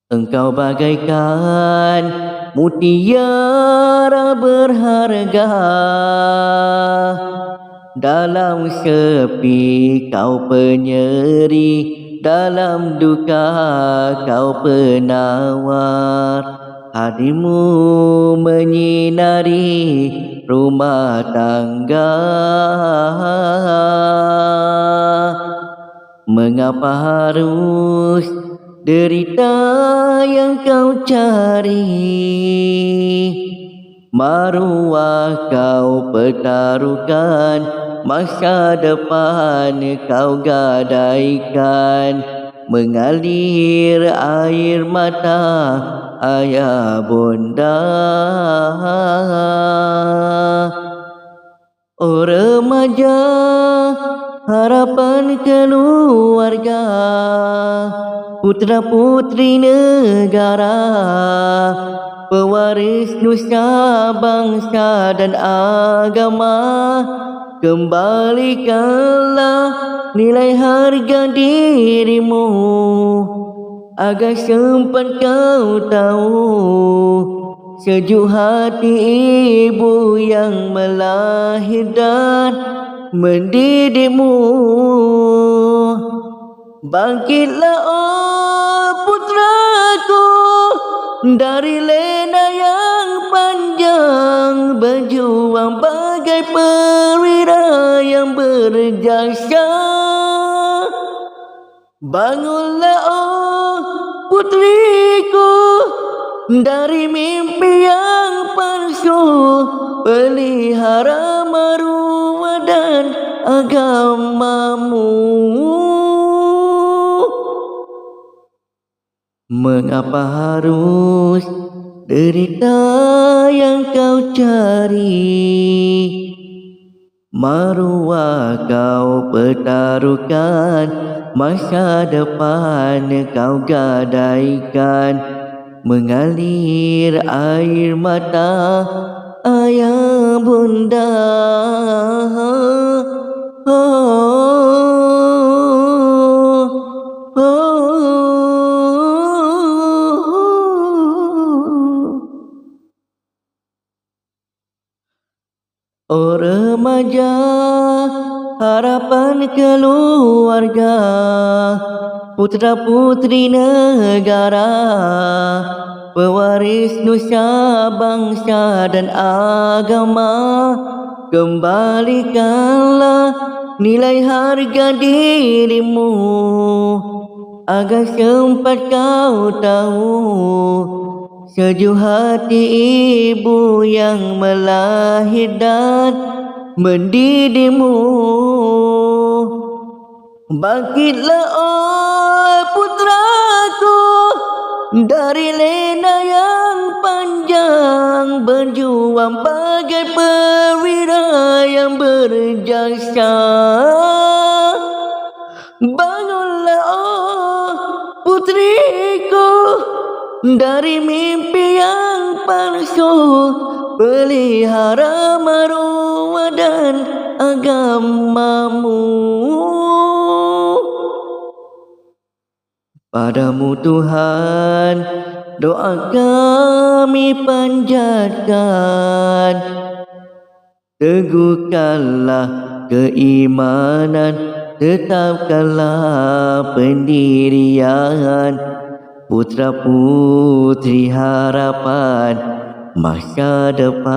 Engkau bagaikan mutiara berharga, dalam sepi kau penyeri, dalam duka kau penawar. Hadirmu menyinari rumah tangga. Mengapa harus derita yang kau cari? Maruah kau pertaruhkan, masa depan kau gadaikan. Mengalir air mata ayah bunda. Oh remaja, harapan keluarga, putra putri negara, pewaris nusa bangsa dan agama. Kembalikanlah nilai harga dirimu, agar sempat kau tahu sejuk hati ibu yang melahir dan mendidikmu. Bangkitlah oh putraku dari lena yang panjang, berjuang bagai perwira yang berjasa. Bangunlah oh putriku dari mimpi yang palsu, pelihara maruah dan agamamu. Mengapa harus derita yang kau cari? Maruah kau pertaruhkan, masa depan kau gadaikan. Mengalir air mata ayah bunda. Oh remaja, harapan keluarga, putra putri negara, pewaris nusa bangsa dan agama. Kembalikanlah nilai harga dirimu, agar sempat kau tahu sejuk hati ibu yang melahir dan mendidikmu. Bangkitlah oh putraku dari lena yang panjang, berjuang bagai perwira yang berjasa. Bangunlah oh putriku dari mimpi yang palsu, pelihara maruah dan agamamu. Padamu Tuhan doa kami panjatkan, teguhkanlah keimanan, tetapkanlah pendirian. Putra putri harapan masa depan.